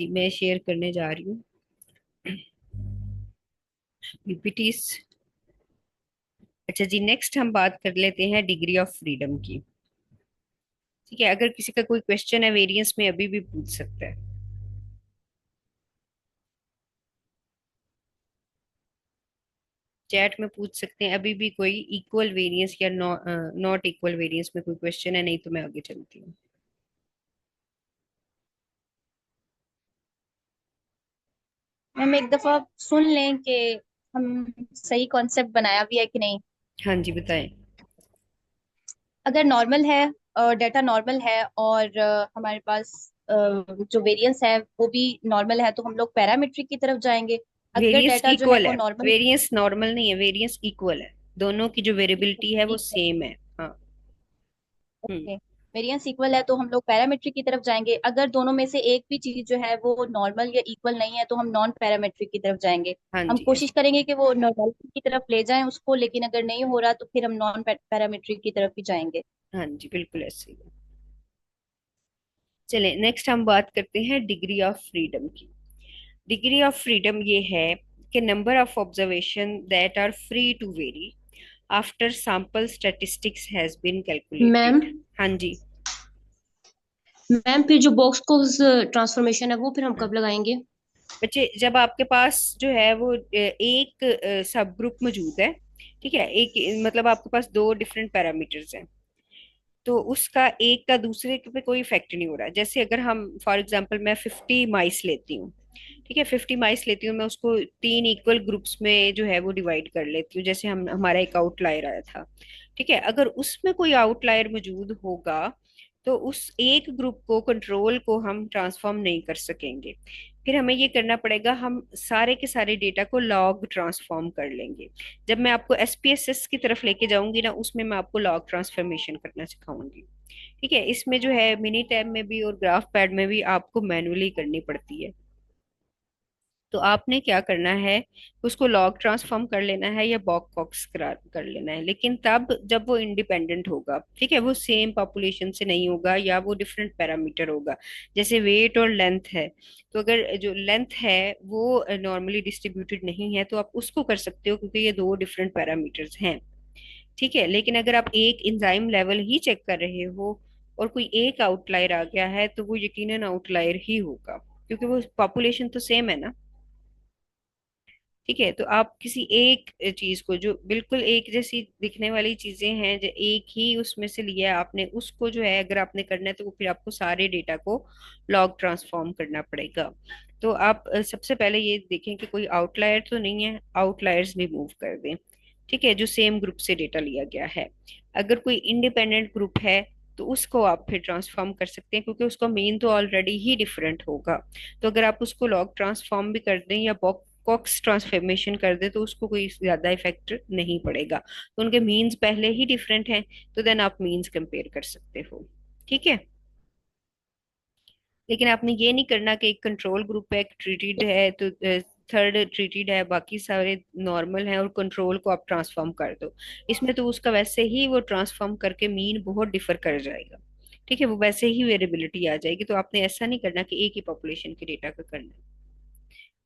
जी, मैं शेयर करने जा रही हूँ पीपीटीज। अच्छा जी, नेक्स्ट हम बात कर लेते हैं डिग्री ऑफ फ्रीडम की। ठीक है, अगर किसी का कोई क्वेश्चन है वेरिएंस में अभी भी पूछ सकता है। चैट में पूछ सकते हैं अभी भी कोई इक्वल वेरिएंस या नॉट इक्वल वेरिएंस में कोई क्वेश्चन है, नहीं तो मैं आगे चलती हूँ। मैम एक दफा सुन लें कि हम सही कॉन्सेप्ट बनाया भी है कि नहीं। हाँ जी, बताएं। अगर नॉर्मल है, डाटा नॉर्मल है और हमारे पास जो वेरिएंस है वो भी नॉर्मल है तो हम लोग पैरामीट्रिक की तरफ जाएंगे। अगर वेरिएंस डाटा जो है इक्वल वो है। नॉर्मल। वेरिएंस नॉर्मल नहीं है, वेरिएंस इक्वल है। दोनों की जो वेरिएबिलिटी है वो ठीक है। सेम है। हाँ। हम्म। ओके। वेरिएंस इक्वल है तो हम लोग पैरामीट्रिक की तरफ जाएंगे। अगर दोनों में से एक भी चीज जो है वो नॉर्मल या इक्वल नहीं है तो हम नॉन पैरामीट्रिक की तरफ जाएंगे। हाँ हम जी, हाँ कोशिश करेंगे कि वो नॉर्मलिटी की तरफ ले जाएं उसको, लेकिन अगर नहीं हो रहा तो फिर हम नॉन पैरामीट्रिक की तरफ ही जाएंगे। हाँ जी, बिल्कुल ऐसे ही है। चले नेक्स्ट हम बात करते हैं डिग्री ऑफ फ्रीडम की। डिग्री ऑफ फ्रीडम ये है कि number of observation that are free to vary after sample statistics has been ma'am calculated. हाँ जी। मैम फिर जो बॉक्स को ट्रांसफॉर्मेशन है वो फिर हम हाँ। कब लगाएंगे? बच्चे, जब आपके पास जो है वो एक सब ग्रुप मौजूद है। ठीक है, एक मतलब आपके पास दो डिफरेंट पैरामीटर्स हैं, तो उसका एक का दूसरे पे कोई इफेक्ट नहीं हो रहा। जैसे अगर हम फॉर एग्जांपल मैं 50 माइस लेती हूँ। ठीक है, 50 माइस लेती हूँ, मैं उसको तीन इक्वल ग्रुप्स में जो है वो डिवाइड कर लेती हूँ, जैसे हम हमारा एक आउटलायर आया था। ठीक है, अगर उसमें कोई आउटलायर मौजूद होगा तो उस एक ग्रुप को कंट्रोल को हम ट्रांसफॉर्म नहीं कर सकेंगे। फिर हमें ये करना पड़ेगा, हम सारे के सारे डेटा को लॉग ट्रांसफॉर्म कर लेंगे। जब मैं आपको एसपीएसएस की तरफ लेके जाऊंगी ना, उसमें मैं आपको लॉग ट्रांसफॉर्मेशन करना सिखाऊंगी। ठीक है, इसमें जो है मिनी टैब में भी और ग्राफ पैड में भी आपको मैनुअली करनी पड़ती है। तो आपने क्या करना है, उसको लॉग ट्रांसफॉर्म कर लेना है या बॉक कॉक्स कर लेना है, लेकिन तब जब वो इंडिपेंडेंट होगा। ठीक है, वो सेम पॉपुलेशन से नहीं होगा या वो डिफरेंट पैरामीटर होगा। जैसे वेट और लेंथ है, तो अगर जो लेंथ है वो नॉर्मली डिस्ट्रीब्यूटेड नहीं है तो आप उसको कर सकते हो, क्योंकि ये दो डिफरेंट पैरामीटर्स हैं। ठीक है, लेकिन अगर आप एक एंजाइम लेवल ही चेक कर रहे हो और कोई एक आउटलायर आ गया है तो वो यकीनन आउटलायर ही होगा, क्योंकि वो पॉपुलेशन तो सेम है ना। ठीक है, तो आप किसी एक चीज को जो बिल्कुल एक जैसी दिखने वाली चीजें हैं, जो एक ही उसमें से लिया है आपने, उसको जो है अगर आपने करना है तो वो फिर आपको सारे डेटा को लॉग ट्रांसफॉर्म करना पड़ेगा। तो आप सबसे पहले ये देखें कि कोई आउटलायर तो नहीं है, आउटलायर्स रिमूव कर दें। ठीक है, जो सेम ग्रुप से डेटा लिया गया है। अगर कोई इंडिपेंडेंट ग्रुप है तो उसको आप फिर ट्रांसफॉर्म कर सकते हैं, क्योंकि उसका मीन तो ऑलरेडी ही डिफरेंट होगा। तो अगर आप उसको लॉग ट्रांसफॉर्म भी कर दें या कॉक्स ट्रांसफॉर्मेशन कर दे तो उसको कोई ज्यादा इफेक्ट नहीं पड़ेगा। तो उनके मीन्स पहले ही डिफरेंट हैं, तो देन आप मीन्स कंपेयर कर सकते हो। ठीक है, लेकिन आपने ये नहीं करना कि एक कंट्रोल ग्रुप है, एक ट्रीटेड है तो थर्ड ट्रीटेड है, बाकी सारे नॉर्मल हैं और कंट्रोल को आप ट्रांसफॉर्म कर दो। इसमें तो उसका वैसे ही वो ट्रांसफॉर्म करके मीन बहुत डिफर कर जाएगा। ठीक है, वो वैसे ही वेरिएबिलिटी आ जाएगी। तो आपने ऐसा नहीं करना कि एक ही पॉपुलेशन के डेटा का करना है।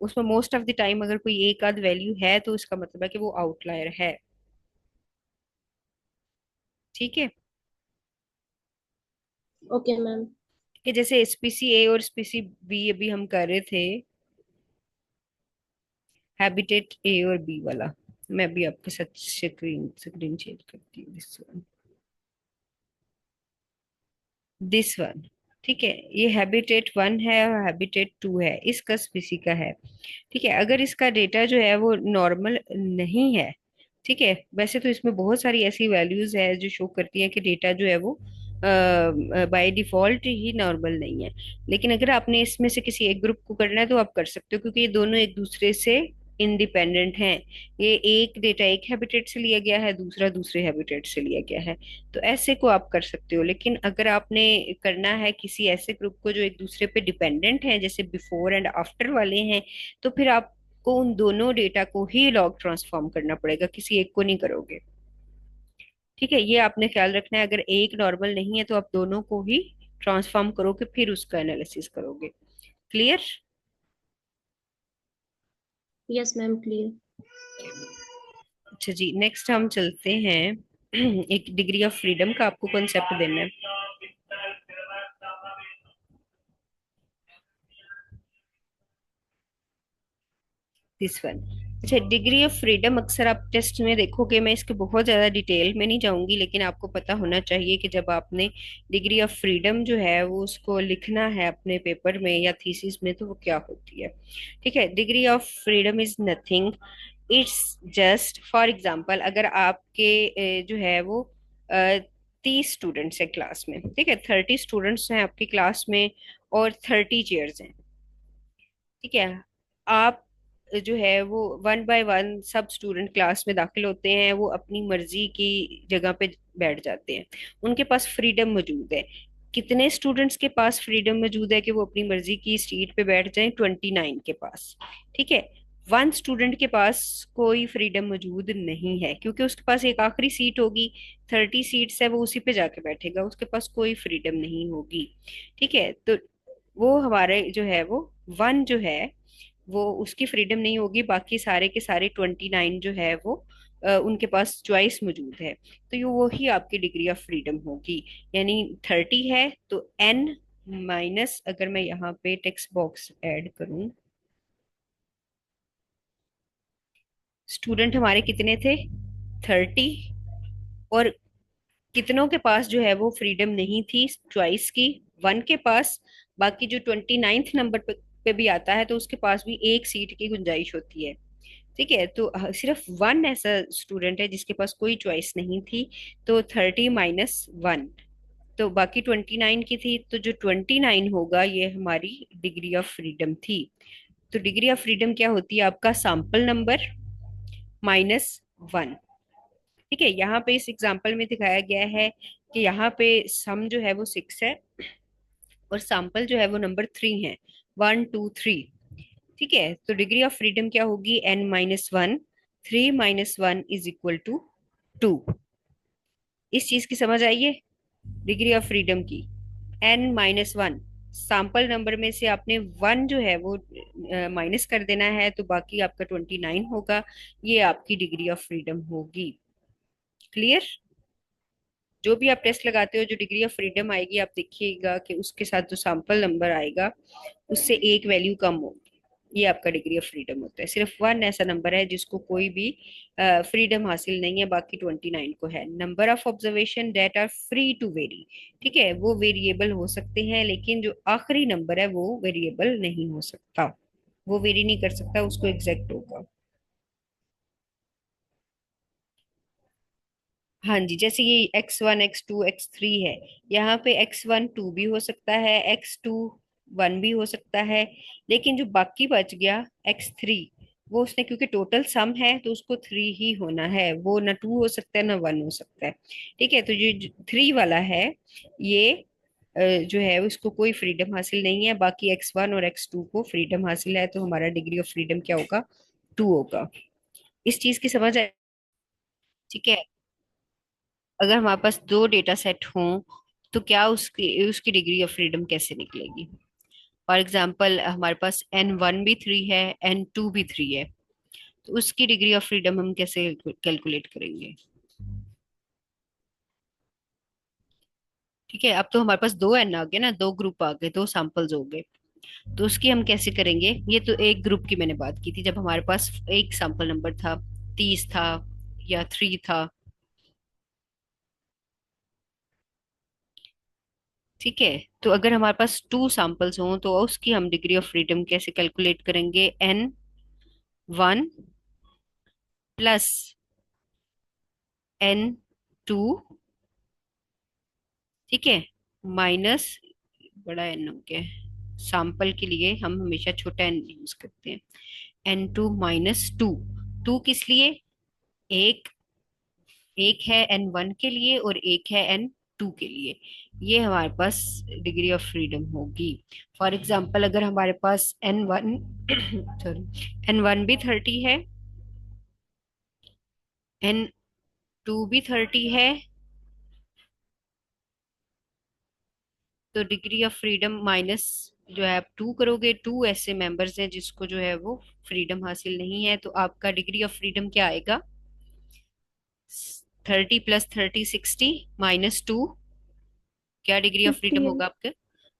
उसमें मोस्ट ऑफ द टाइम अगर कोई एक आध वैल्यू है तो इसका मतलब है कि वो आउटलायर है। ठीक है, ओके मैम। कि जैसे स्पीसी ए और स्पीसी बी अभी हम कर रहे थे, हैबिटेट ए और बी वाला। मैं अभी आपके साथ स्क्रीन स्क्रीन शेयर करती हूँ। This one. ठीक है, ये हैबिटेट 1 है और हैबिटेट 2 है, इसका स्पीसी का है। ठीक है, अगर इसका डेटा जो है वो नॉर्मल नहीं है। ठीक है, वैसे तो इसमें बहुत सारी ऐसी वैल्यूज है जो शो करती हैं कि डेटा जो है वो बाय डिफॉल्ट ही नॉर्मल नहीं है। लेकिन अगर आपने इसमें से किसी एक ग्रुप को करना है तो आप कर सकते हो, क्योंकि ये दोनों एक दूसरे से इंडिपेंडेंट हैं। ये एक डेटा एक हैबिटेट से लिया गया है, दूसरा दूसरे हैबिटेट से लिया गया है। तो ऐसे को आप कर सकते हो, लेकिन अगर आपने करना है किसी ऐसे ग्रुप को जो एक दूसरे पे डिपेंडेंट है, जैसे बिफोर एंड आफ्टर वाले हैं, तो फिर आपको उन दोनों डेटा को ही लॉग ट्रांसफॉर्म करना पड़ेगा, किसी एक को नहीं करोगे। ठीक है, ये आपने ख्याल रखना है, अगर एक नॉर्मल नहीं है तो आप दोनों को ही ट्रांसफॉर्म करोगे फिर उसका एनालिसिस करोगे। क्लियर? Yes ma'am, clear. अच्छा जी, नेक्स्ट हम चलते हैं एक डिग्री ऑफ फ्रीडम का आपको कॉन्सेप्ट देना है। This one. अच्छा, डिग्री ऑफ फ्रीडम अक्सर आप टेस्ट में देखोगे, मैं इसके बहुत ज्यादा डिटेल में नहीं जाऊंगी, लेकिन आपको पता होना चाहिए कि जब आपने डिग्री ऑफ फ्रीडम जो है वो उसको लिखना है अपने पेपर में या थीसिस में, तो वो क्या होती है। ठीक है, degree of freedom is nothing, it's just for example, अगर आपके जो है वो 30 स्टूडेंट्स हैं क्लास में, ठीक है, 30 स्टूडेंट्स हैं आपकी क्लास में और 30 चेयर्स हैं। ठीक है, आप जो है वो वन बाय वन सब स्टूडेंट क्लास में दाखिल होते हैं, वो अपनी मर्जी की जगह पे बैठ जाते हैं, उनके पास फ्रीडम मौजूद है। कितने स्टूडेंट्स के पास फ्रीडम मौजूद है कि वो अपनी मर्जी की सीट पे बैठ जाएं? 29 के पास। ठीक है, वन स्टूडेंट के पास कोई फ्रीडम मौजूद नहीं है, क्योंकि उसके पास एक आखिरी सीट होगी, 30 सीट्स है, वो उसी पे जाके बैठेगा, उसके पास कोई फ्रीडम नहीं होगी। ठीक है, तो वो हमारे जो है वो वन जो है वो उसकी फ्रीडम नहीं होगी, बाकी सारे के सारे 29 जो है वो उनके पास चॉइस मौजूद है। तो ये वही आपकी डिग्री ऑफ फ्रीडम होगी। यानी 30 है तो n माइनस, अगर मैं यहाँ पे टेक्स्ट बॉक्स ऐड करूं, स्टूडेंट हमारे कितने थे? 30। और कितनों के पास जो है वो फ्रीडम नहीं थी चॉइस की? वन के पास। बाकी जो 29th नंबर पे भी आता है तो उसके पास भी एक सीट की गुंजाइश होती है। ठीक है, तो सिर्फ वन ऐसा स्टूडेंट है जिसके पास कोई चॉइस नहीं थी, तो 30 - 1, तो बाकी 29 की थी, तो जो 29 होगा ये हमारी डिग्री ऑफ फ्रीडम थी। तो डिग्री ऑफ फ्रीडम क्या होती है? आपका सैंपल नंबर -1। ठीक है, यहाँ पे इस एग्जांपल में दिखाया गया है कि यहाँ पे सम जो है वो 6 है और सैंपल जो है वो नंबर 3 है, 1 2 3। ठीक है, तो डिग्री ऑफ फ्रीडम क्या होगी? n - 1, 3 - 1 = 2। इस चीज की समझ आई है डिग्री ऑफ फ्रीडम की? n - 1, सैंपल नंबर में से आपने वन जो है वो माइनस कर देना है, तो बाकी आपका 29 होगा। ये आपकी डिग्री ऑफ फ्रीडम होगी। क्लियर? जो भी आप टेस्ट लगाते हो, जो डिग्री ऑफ फ्रीडम आएगी, आप देखिएगा कि उसके साथ जो सैंपल नंबर आएगा उससे एक वैल्यू कम होगी। ये आपका डिग्री ऑफ फ्रीडम होता है। सिर्फ वन ऐसा नंबर है जिसको कोई भी फ्रीडम हासिल नहीं है, बाकी 29 को है। Number of observation that are free to vary. ठीक है, वो वेरिएबल हो सकते हैं, लेकिन जो आखिरी नंबर है वो वेरिएबल नहीं हो सकता, वो वेरी नहीं कर सकता, उसको एग्जैक्ट होगा। हाँ जी, जैसे ये x1 x2 x3 है, यहाँ पे x1 2 भी हो सकता है, x2 1 भी हो सकता है, लेकिन जो बाकी बच गया x3, वो उसने क्योंकि टोटल सम है तो उसको 3 ही होना है, वो ना 2 हो सकता है ना 1 हो सकता है। ठीक है, तो ये 3 वाला है, ये जो है उसको कोई फ्रीडम हासिल नहीं है, बाकी x1 और x2 को फ्रीडम हासिल है, तो हमारा डिग्री ऑफ फ्रीडम क्या होगा? 2 होगा। इस चीज की समझ है? ठीक है, अगर हमारे पास दो डेटा सेट हों तो क्या उसकी उसकी डिग्री ऑफ फ्रीडम कैसे निकलेगी? फॉर एग्जाम्पल, हमारे पास n1 भी 3 है, n2 भी 3 है, तो उसकी डिग्री ऑफ फ्रीडम हम कैसे कैलकुलेट करेंगे? ठीक है, अब तो हमारे पास दो n आ गए ना, दो ग्रुप आ गए, दो सैंपल्स हो गए, तो उसकी हम कैसे करेंगे? ये तो एक ग्रुप की मैंने बात की थी, जब हमारे पास एक सैंपल नंबर था, 30 था या 3 था। ठीक है, तो अगर हमारे पास टू सैंपल्स हों तो उसकी हम डिग्री ऑफ फ्रीडम कैसे कैलकुलेट करेंगे? n1 प्लस n2, ठीक है, माइनस बड़ा एन हो गया, सैंपल के लिए हम हमेशा छोटा एन यूज करते हैं, n2 - 2। टू किस लिए? एक एक है n1 के लिए और एक है n2 के लिए। ये हमारे पास डिग्री ऑफ फ्रीडम होगी। फॉर एग्जाम्पल, अगर हमारे पास n1 सॉरी n1 भी 30 है, n2 भी 30 है, तो डिग्री ऑफ फ्रीडम -1 जो है आप 2 करोगे, 2 ऐसे मेंबर्स हैं जिसको जो है वो फ्रीडम हासिल नहीं है, तो आपका डिग्री ऑफ फ्रीडम क्या आएगा? 30 प्लस 30 60 माइनस 2, क्या डिग्री ऑफ फ्रीडम 58। होगा आपके?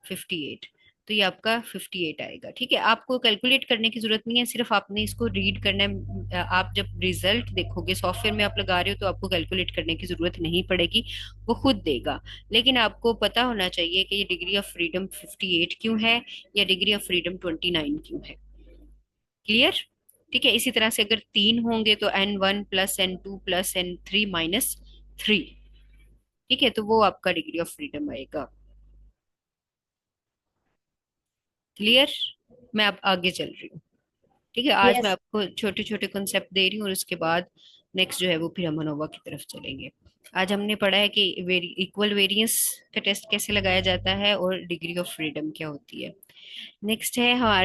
58। तो ये आपका 58 आएगा। ठीक है, आपको कैलकुलेट करने की जरूरत नहीं है, सिर्फ आपने इसको रीड करना है। आप जब रिजल्ट देखोगे, सॉफ्टवेयर में आप लगा रहे हो, तो आपको कैलकुलेट करने की जरूरत नहीं पड़ेगी, वो खुद देगा। लेकिन आपको पता होना चाहिए कि ये डिग्री ऑफ फ्रीडम 58 क्यों है, या डिग्री ऑफ फ्रीडम 29 क्यों है। क्लियर? ठीक है, इसी तरह से अगर 3 होंगे तो N1 plus N2 plus N3 minus 3। ठीक है, तो वो आपका डिग्री ऑफ फ्रीडम आएगा। क्लियर? मैं अब आगे चल रही हूँ। ठीक है, आज मैं यस। आपको छोटे छोटे कॉन्सेप्ट दे रही हूँ, और उसके बाद नेक्स्ट जो है वो फिर हम अनोवा की तरफ चलेंगे। आज हमने पढ़ा है कि इक्वल वेरिएंस का टेस्ट कैसे लगाया जाता है, और डिग्री ऑफ फ्रीडम क्या होती है। नेक्स्ट है हमारा